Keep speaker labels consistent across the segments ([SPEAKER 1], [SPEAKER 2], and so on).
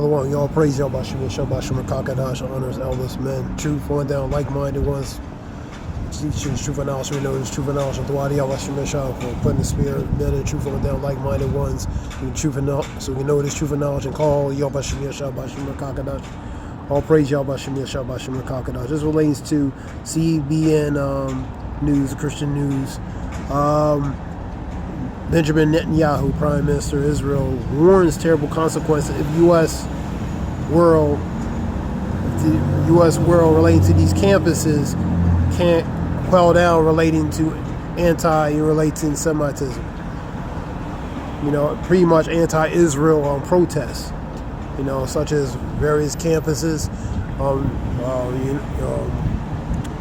[SPEAKER 1] Y'all praise y'all Bashim Shabbat Shemar honors elders, men, truth, going down like-minded ones, teaching truth and knowledge, we know this truth and knowledge, and Dwadi Allah Shem for putting the spirit, men and truth going down like-minded ones, truth and knowledge, so we know this truth and knowledge, and call y'all Bashim Shabbat Shemar all praise y'all Bashim Shabbat Shemar This relates to CBN news, Christian news. Benjamin Netanyahu, Prime Minister of Israel, warns terrible consequences if the U.S. world relating to these campuses can't quell down relating to relating Semitism. Pretty much anti-Israel protests. Such as various campuses,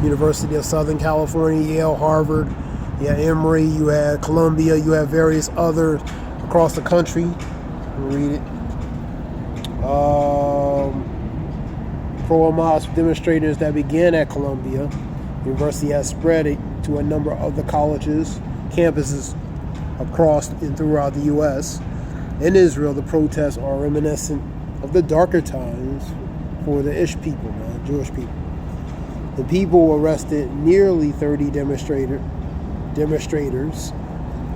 [SPEAKER 1] University of Southern California, Yale, Harvard. You had Emory, you had Columbia, you had various others across the country. Read it. Pro-Hamas demonstrators that began at Columbia University has spread it to a number of the colleges, campuses across and throughout the U.S. In Israel, the protests are reminiscent of the darker times for the people, Jewish people. The people arrested nearly 30 demonstrators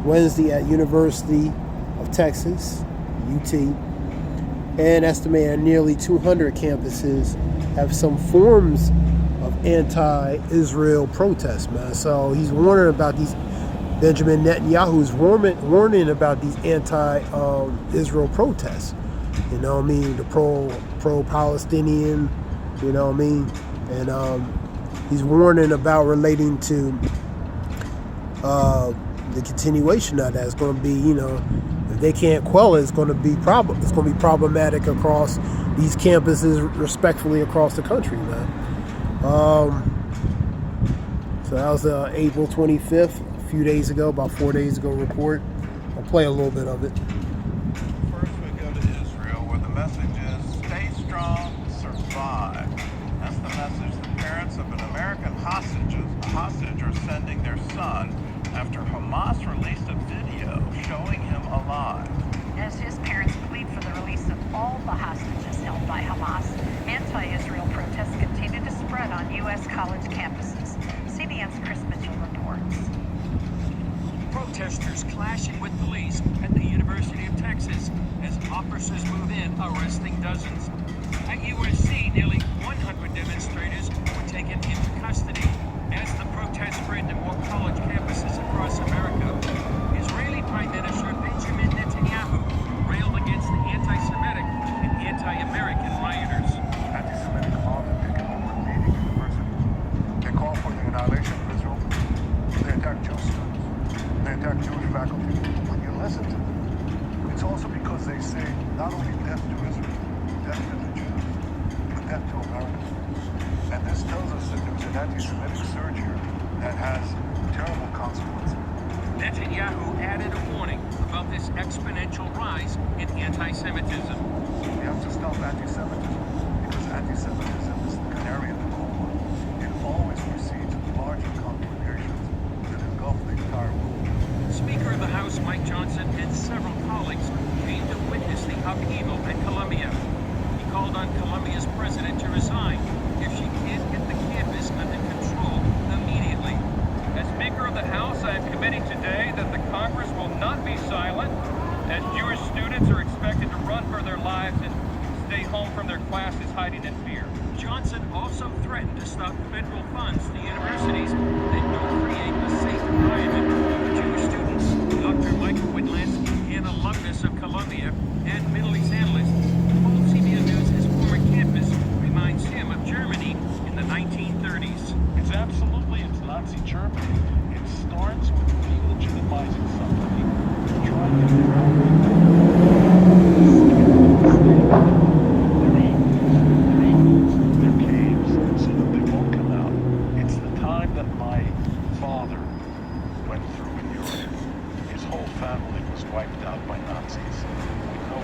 [SPEAKER 1] Wednesday at University of Texas, UT, and estimated nearly 200 campuses have some forms of anti-Israel protests, So he's warning about these. Benjamin Netanyahu is warning about these anti-Israel protests. The pro-Palestinian, and he's warning about relating to the continuation of that. It's going to be, if they can't quell it, it's going to be problematic across these campuses, respectfully across the country, man. So that was April 25th, a few days ago, about 4 days ago report. I'll play a little bit of it.
[SPEAKER 2] First we go to Israel, where the message is, stay strong, survive. That's the message the parents of an American hostage are sending their son after Hamas released a video showing him alive.
[SPEAKER 3] As his parents plead for the release of all the hostages held by Hamas, anti-Israel protests continue to spread on U.S. college campuses. CBN's Chris Mitchell reports.
[SPEAKER 4] Protesters clashing with police at the University of Texas as officers move in, arresting dozens. At USC, nearly 100 demonstrators were taken into custody. As the protests spread to more college campuses across America, Israeli Prime Minister Benjamin Netanyahu railed against the anti-Semitic and anti-American rioters.
[SPEAKER 5] Anti-Semitic mob have taken over leading universities. They call for the annihilation of Israel. They attack Jewish students. They attack Jewish faculty. When you listen to them, it's also because they say not only death to Israel, death to the Jews, but death to America. And this tells us that there's an anti-Semitic surge here that has terrible consequences.
[SPEAKER 4] Netanyahu added a warning about this exponential rise in anti-Semitism.
[SPEAKER 5] We have to stop anti-Semitism because anti-Semitism is the canary in the coal mine. It always precedes larger conflagrations that engulf the entire world.
[SPEAKER 4] Speaker of the House Mike Johnson and several colleagues came to witness the upheaval at Columbia. He called on Columbia's president to resign if she can't get the campus under control immediately.
[SPEAKER 6] As Speaker of the House, I am committing today that the Congress will not be silent as Jewish students are expected to run for their lives and stay home from their classes hiding in fear.
[SPEAKER 4] Johnson also threatened to stop federal funds to universities that don't create a safe environment for Jewish students. Dr. Michael Widlansky, an alumnus of Columbia and Middle East analyst, told CBN News his former campus reminds him of Germany in the 1930s.
[SPEAKER 7] It's Nazi Germany. It starts with delegitimizing somebody, trying to their caves so that they won't come out. It's the time that my father went through in Europe. His whole family was wiped out by Nazis. We know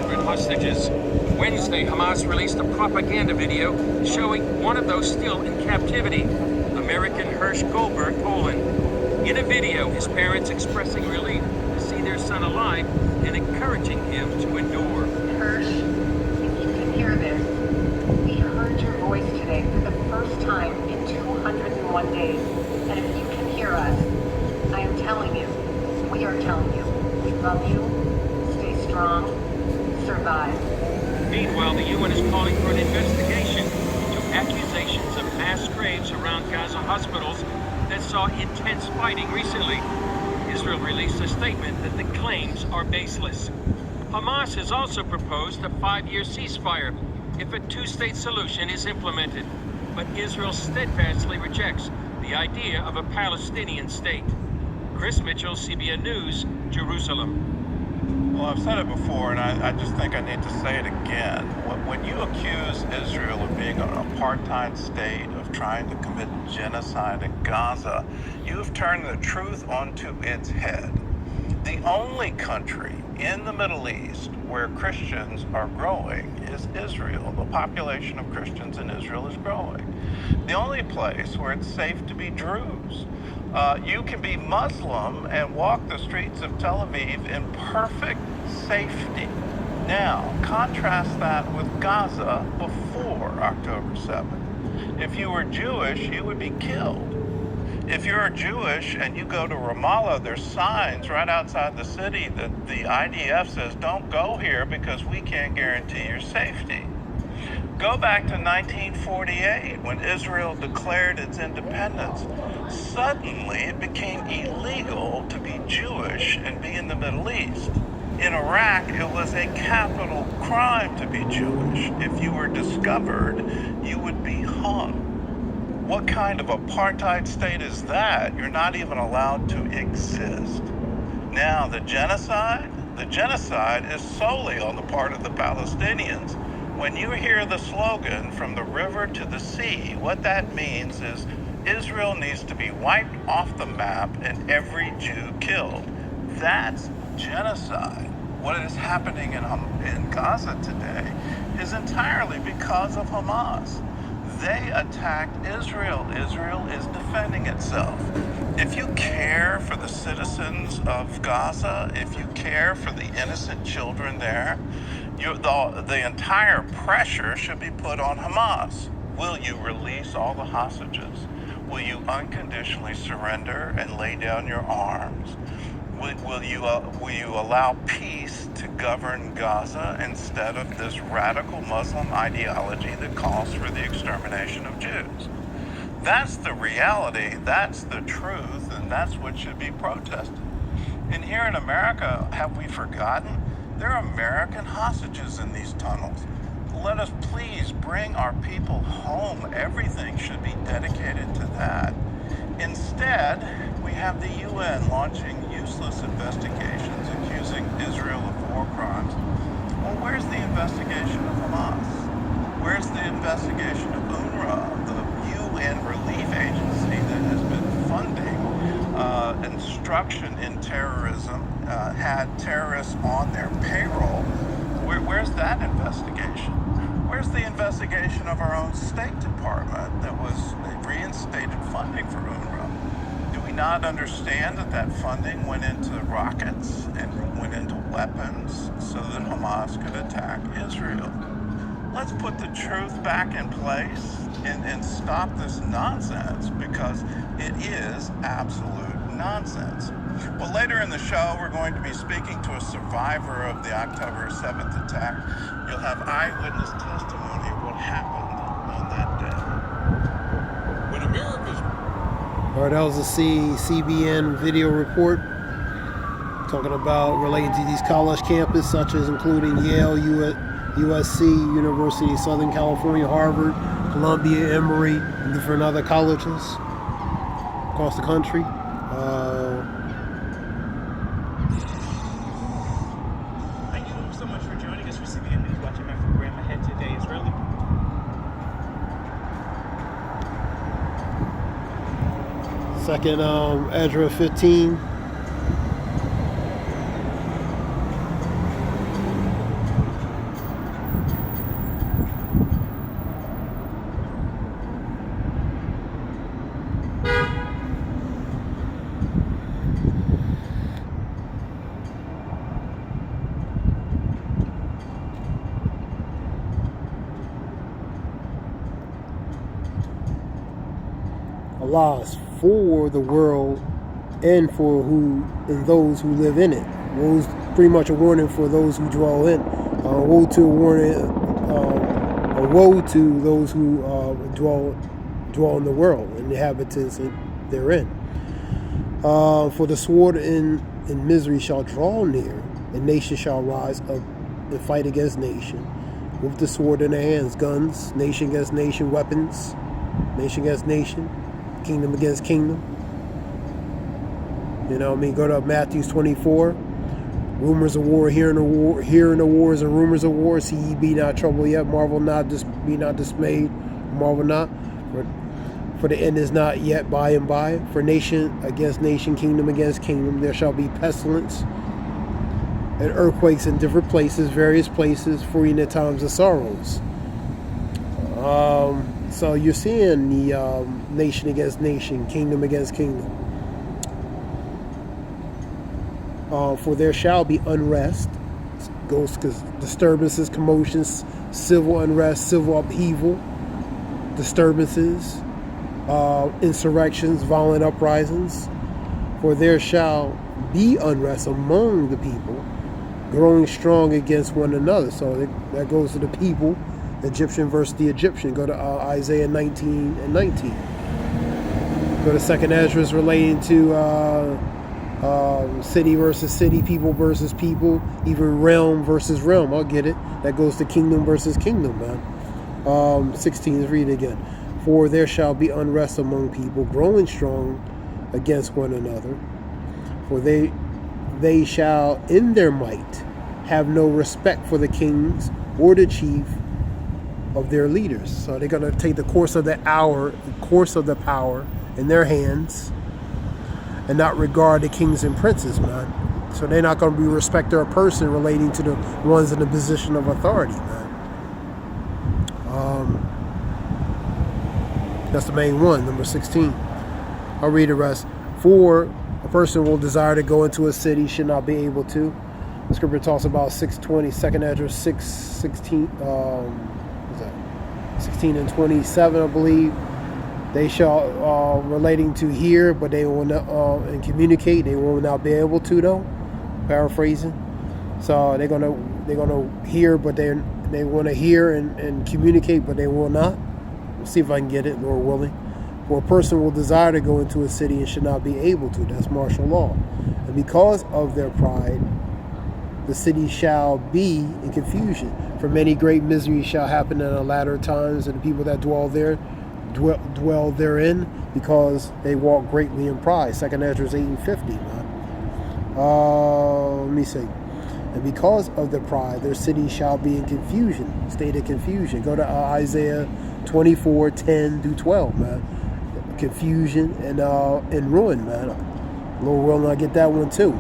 [SPEAKER 4] 100 hostages. Wednesday, Hamas released a propaganda video showing one of those still in captivity, American Hirsch Goldberg Poland. In a video, his parents expressing relief to see their son alive and encouraging him to endure.
[SPEAKER 3] Hirsch, if you can hear this, we heard your voice today for the first time in 201 days. And if you can hear us, I am telling you, we are telling you, we love you, stay strong, survive.
[SPEAKER 4] Meanwhile, the UN is calling for an investigation into accusations of mass graves around Gaza hospitals that saw intense fighting recently. Israel released a statement that the claims are baseless. Hamas has also proposed a 5-year ceasefire if a two-state solution is implemented, but Israel steadfastly rejects the idea of a Palestinian state. Chris Mitchell, CBN News, Jerusalem.
[SPEAKER 2] Well, I've said it before, and I just think I need to say it again. When you accuse Israel of being an apartheid state, of trying to commit genocide in Gaza, you have turned the truth onto its head. The only country in the Middle East where Christians are growing is Israel. The population of Christians in Israel is growing. The only place where it's safe to be Druze. You can be Muslim and walk the streets of Tel Aviv in perfect safety. Now, contrast that with Gaza before October 7th. If you were Jewish, you would be killed. If you're Jewish and you go to Ramallah, there's signs right outside the city that the IDF says, don't go here because we can't guarantee your safety. Go back to 1948 when Israel declared its independence. Suddenly it became illegal to be Jewish and be in the Middle East. In Iraq, it was a capital crime to be Jewish. If you were discovered, you would be hung. What kind of apartheid state is that? You're not even allowed to exist. Now, the genocide is solely on the part of the Palestinians. When you hear the slogan, from the river to the sea, what that means is Israel needs to be wiped off the map and every Jew killed. That's genocide. What is happening in Gaza today is entirely because of Hamas. They attacked Israel. Israel is defending itself. If you care for the citizens of Gaza, if you care for the innocent children there, the entire pressure should be put on Hamas. Will you release all the hostages? Will you unconditionally surrender and lay down your arms? Will you allow peace to govern Gaza instead of this radical Muslim ideology that calls for the extermination of Jews? That's the reality, that's the truth, and that's what should be protested. And here in America, have we forgotten? There are American hostages in these tunnels. Let us please bring our people home. Everything should be dedicated to that. Instead, we have the UN launching useless investigations accusing Israel of war crimes. Well, where's the investigation of Hamas? Where's the investigation of UNRWA, the UN relief agency that has been funding instruction in terrorism, had terrorists on their payroll? Where's that investigation? Where's the investigation of our own State Department that was reinstated funding for UNRWA? Do we not understand that that funding went into rockets and went into weapons so that Hamas could attack Israel? Let's put the truth back in place and stop this nonsense, because it is absolute nonsense. Well, later in the show, we're going to be speaking to a survivor of the October 7th attack. You'll have eyewitness testimony of what happened on that day. When America's...
[SPEAKER 1] All right, that was a CBN video report talking about relating to these college campuses, such as including Yale, USC, University of Southern California, Harvard, Columbia, Emory, and different other colleges across the country.
[SPEAKER 8] Thank you so much for joining us for CBN News. Watching my program ahead today is really...
[SPEAKER 1] Second, Ezra 15. Allah is for the world and for those who live in it. Woe's pretty much a warning for those who dwell in. Woe to those who dwell in the world, and the inhabitants therein. For the sword in misery shall draw near, and nation shall rise up and fight against nation, with the sword in their hands, guns, nation against nation, weapons, nation against nation, kingdom against kingdom. You know what I mean? Go to Matthew 24. Rumors of war, hearing the wars and rumors of war. See ye be not troubled yet, marvel not, be not dismayed, marvel not. For the end is not yet by and by. For nation against nation, kingdom against kingdom, there shall be pestilence and earthquakes in different places, various places, for in the times of sorrows. So you're seeing the nation against nation, kingdom against kingdom. For there shall be unrest, disturbances, commotions, civil unrest, civil upheaval, disturbances, insurrections, violent uprisings. For there shall be unrest among the people, growing strong against one another. So that goes to the people, Egyptian versus the Egyptian. Go to Isaiah 19 and 19. Go to 2nd Ezra relating to city versus city, people versus people, even realm versus realm. I'll get it. That goes to kingdom versus kingdom, man. 16, let's read it again. For there shall be unrest among people, growing strong against one another. For they shall in their might have no respect for the kings or the chief of their leaders. So they're going to take the course of the hour, the course of the power in their hands, and not regard the kings and princes, man. So they're not going to be respect their person relating to the ones in the position of authority, man. That's the main one, number 16. I'll read the rest. For a person will desire to go into a city, should not be able to. The scripture talks about 6:20, 2nd Ezra 6:16, what's that? 16 and 27, I believe. They shall, relating to hear, but they will not, and communicate, they will not be able to, though. Paraphrasing. So they're gonna hear, but they want to hear and communicate, but they will not. We'll see if I can get it, Lord willing. For a person will desire to go into a city and should not be able to. That's martial law. And because of their pride, the city shall be in confusion. For many great miseries shall happen in the latter times, and the people that dwell therein, because they walk greatly in pride. 2nd Ezra 8:50, man. Let me see. And because of their pride, their city shall be in confusion, state of confusion. Go to Isaiah 24:10-12, man. Confusion and ruin, man. Lord willing, I get that one too.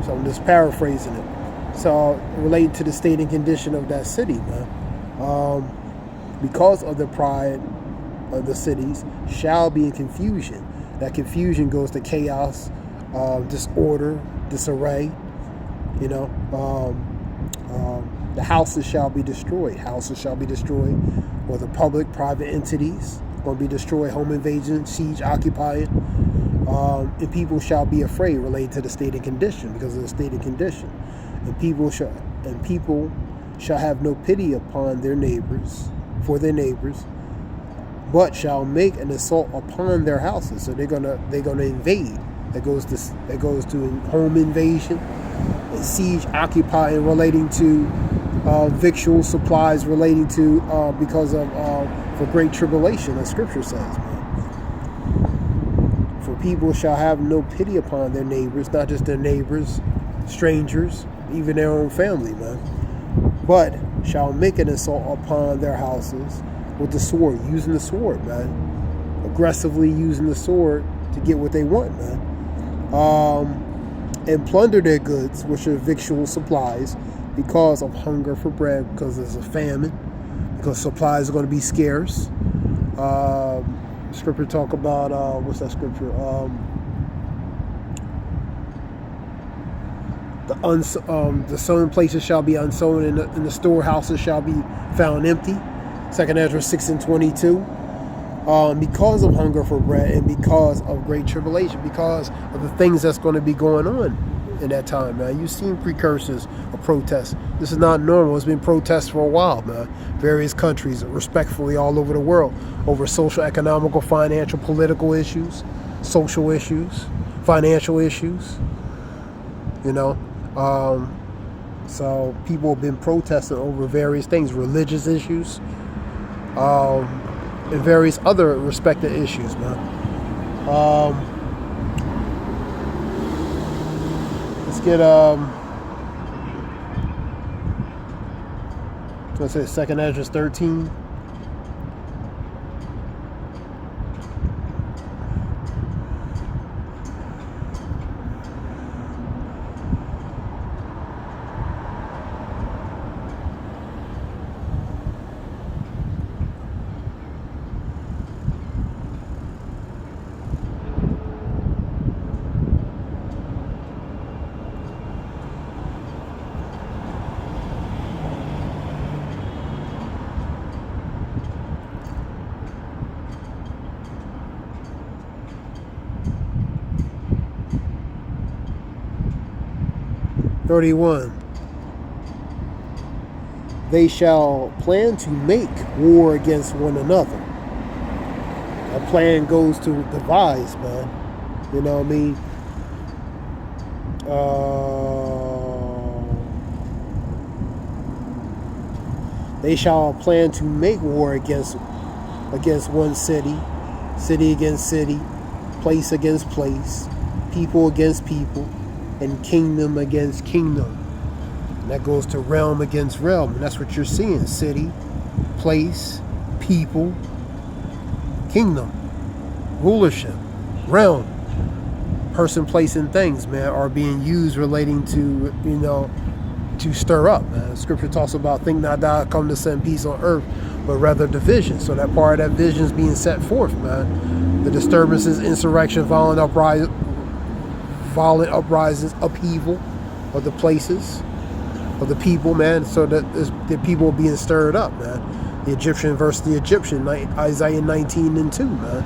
[SPEAKER 1] So I'm just paraphrasing it. So related to the state and condition of that city, man. Because of the pride of the cities shall be in confusion. That confusion goes to chaos, disorder, disarray. You know, the houses shall be destroyed. Houses shall be destroyed, whether public, private entities going to be destroyed. Home invasion, siege, occupying, and people shall be afraid, related to the state and condition, because of the state and condition. And people shall have no pity upon their neighbors, for their neighbors, but shall make an assault upon their houses. So they're gonna invade. That goes to home invasion, and siege, occupying, relating to victual supplies, relating to because of for great tribulation, as Scripture says, man. For people shall have no pity upon their neighbors, not just their neighbors, strangers, even their own family, man, but shall make an assault upon their houses with the sword, using the sword, man, aggressively using the sword to get what they want, man, and plunder their goods, which are victual supplies, because of hunger for bread, because there's a famine, because supplies are going to be scarce. Scripture talk about what's that scripture? The sown places shall be unsown, and the storehouses shall be found empty. 2nd Ezra 6:22. because of hunger for bread and because of great tribulation, because of the things that's going to be going on in that time, man. You've seen precursors of protests. This is not normal. It's been protests for a while, man. Various countries, respectfully, all over the world, over social, economical, financial, political issues, social issues, financial issues, you know. So people have been protesting over various things, religious issues, and various other respected issues, man. Let's get let's say 2nd Ezra 13. They shall plan to make war against one another. A plan goes to devise, man. You know what I mean? They shall plan to make war against one city, city against city, place against place, people against people, and kingdom against kingdom. And that goes to realm against realm. And that's what you're seeing. City, place, people, kingdom, rulership, realm, person, place, and things, man, are being used relating to, you know, to stir up, man. Scripture talks about, think not thou come to send peace on earth, but rather division. So that part of that vision is being set forth, man. The disturbances, insurrection, violent uprisings, upheaval of the places, of the people, man, so that the people are being stirred up, man. The Egyptian versus the Egyptian, Isaiah 19:2, man.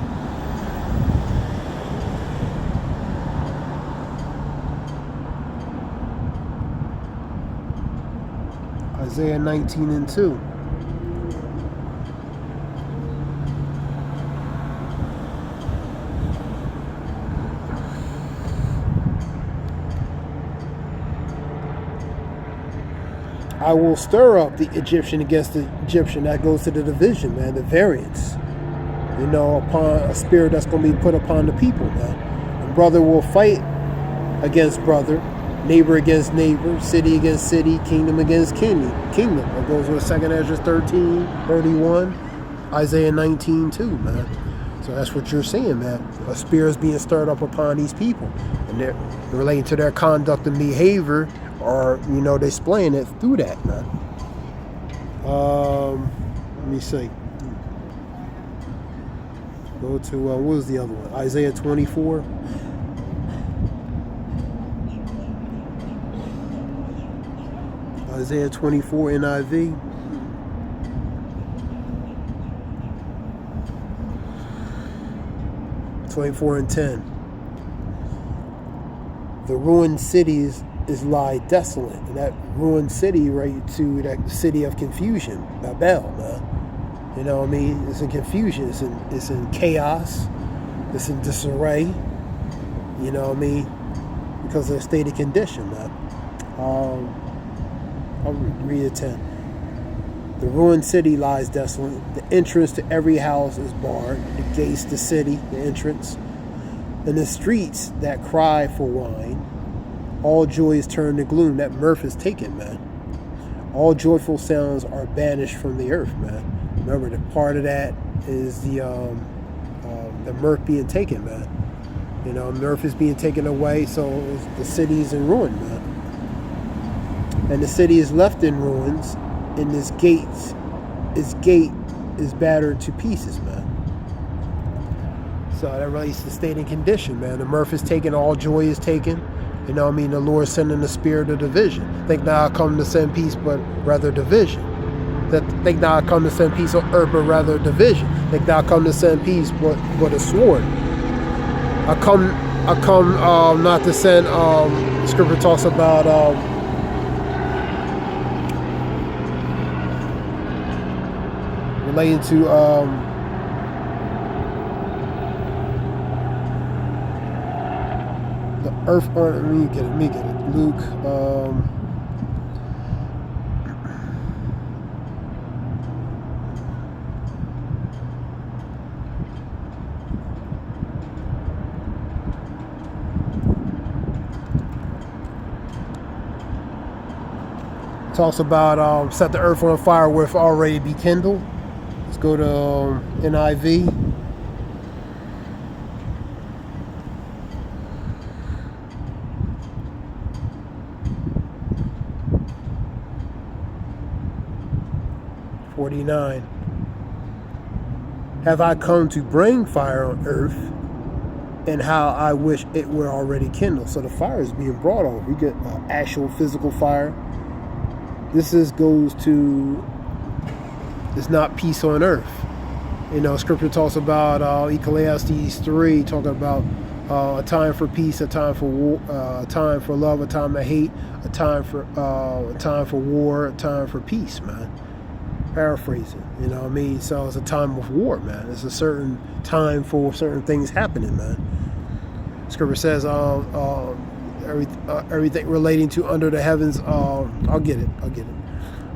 [SPEAKER 1] Isaiah 19:2. I will stir up the Egyptian against the Egyptian. That goes to the division, man, the variance. You know, upon a spirit that's going to be put upon the people, man. And brother will fight against brother, neighbor against neighbor, city against city, kingdom against kingdom. That goes with 2nd Ezra 13:31, Isaiah 19:2, man. So that's what you're seeing, man. A spirit is being stirred up upon these people, and they're relating to their conduct and behavior, or, you know, displaying it through that, man. Let me see. Go to, what was the other one? Isaiah 24. Isaiah 24 NIV. (24:10). The ruined cities is lie desolate, and that ruined city, right, to that city of confusion, Babel, man. You know what I mean? It's in confusion. It's in chaos. It's in disarray. You know what I mean? Because of the state of condition, man. I'll read it 10. The ruined city lies desolate. The entrance to every house is barred. The gates, the city, the entrance, and the streets that cry for wine. All joy is turned to gloom. That mirth is taken, man. All joyful sounds are banished from the earth, man. Remember, the part of that is the mirth being taken, man. You know, mirth is being taken away, so the city is in ruin, man. And the city is left in ruins, and its gate is battered to pieces, man. So that relates to the state and condition, man. The mirth is taken, all joy is taken. You know what I mean? The Lord sending the spirit of division. Think not I come to send peace, but rather division. That think not I come to send peace on earth, but rather division. think that I come to send peace, but a sword. I come not to send. Scripture talks about relating to the earth. Let me get it. Luke. Talks about set the earth on fire where it already be kindled. Let's go to NIV. (49) Have I come to bring fire on earth, and how I wish it were already kindled. So the fire is being brought on. We get actual physical fire. This goes to, it's not peace on earth. You know, scripture talks about Ecclesiastes 3, talking about a time for peace, a time for war, a time for love, a time of hate, a time for war, a time for peace, man. Paraphrasing, you know what I mean? So it's a time of war, man. It's a certain time for certain things happening, man. Scripture says everything relating to under the heavens. I'll get it.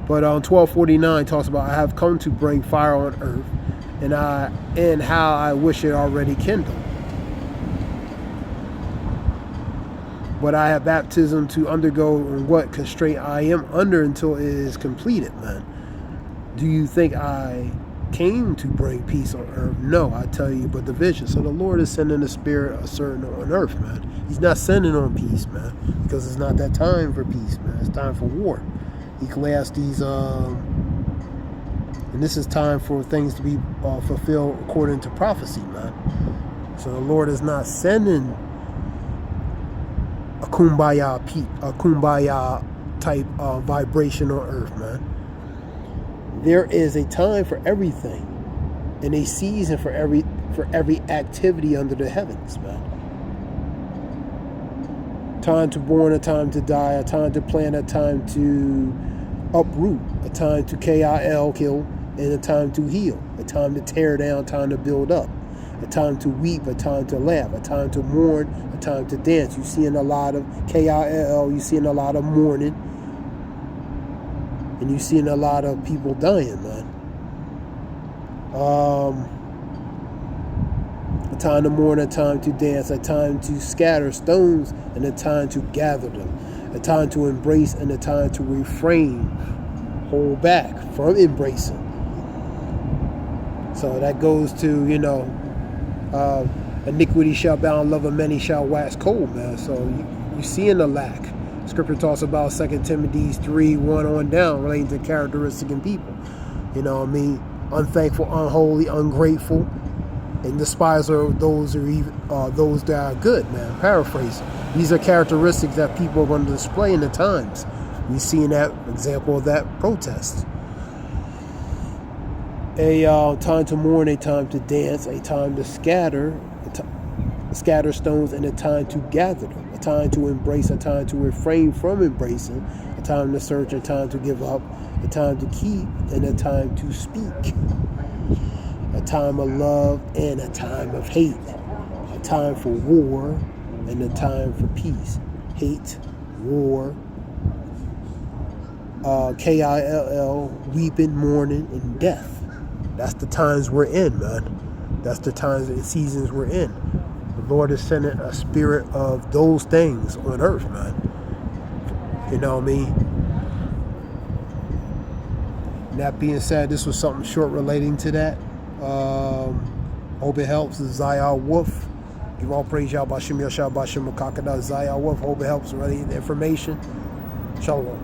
[SPEAKER 1] But 12:49 talks about, I have come to bring fire on earth, and how I wish it already kindled. But I have baptism to undergo, and what constraint I am under until it is completed, man. Do you think I came to bring peace on earth? No, I tell you, but division. So the Lord is sending the Spirit a certain on earth, man. He's not sending on peace, man, because it's not that time for peace, man. It's time for war. Ecclesiastes, and this is time for things to be fulfilled according to prophecy, man. So the Lord is not sending a kumbaya type vibration on earth, man. There is a time for everything, and a season for every activity under the heavens, man. Time to born, a time to die, a time to plant, a time to uproot, a time to kill, and a time to heal, a time to tear down, a time to build up, a time to weep, a time to laugh, a time to mourn, a time to dance. You're seeing a lot of kill, you're seeing a lot of mourning, and you're seeing a lot of people dying, man. A time to mourn, a time to dance, a time to scatter stones, and a time to gather them, a time to embrace, and a time to refrain, hold back from embracing. So that goes to, iniquity shall bound, love of many shall wax cold, man. So you seeing the lack. Scripture talks about 2 Timothy 3:1 on down, relating to characteristic in people. You know what I mean? Unthankful, unholy, ungrateful, and despiser of those those that are good, man. Paraphrasing. These are characteristics that people are going to display in the times. We see in that example of that protest. A time to mourn, a time to dance, a time to scatter stones, and a time to gather them. A time to embrace, a time to refrain from embracing, a time to search, a time to give up, a time to keep, and a time to speak. A time of love and a time of hate. A time for war and a time for peace. Hate, war, kill, weeping, mourning, and death. That's the times we're in, man. That's the times and seasons we're in. The Lord is sending a spirit of those things on earth, man. You know what I mean? That being said, this was something short relating to that. Hope it helps. Zayah Wolf. Give all praise, Yahweh Shem Yahshua B'Shem Makakada. Zayah Wolf. Hope it helps. Relating the information. Shalom.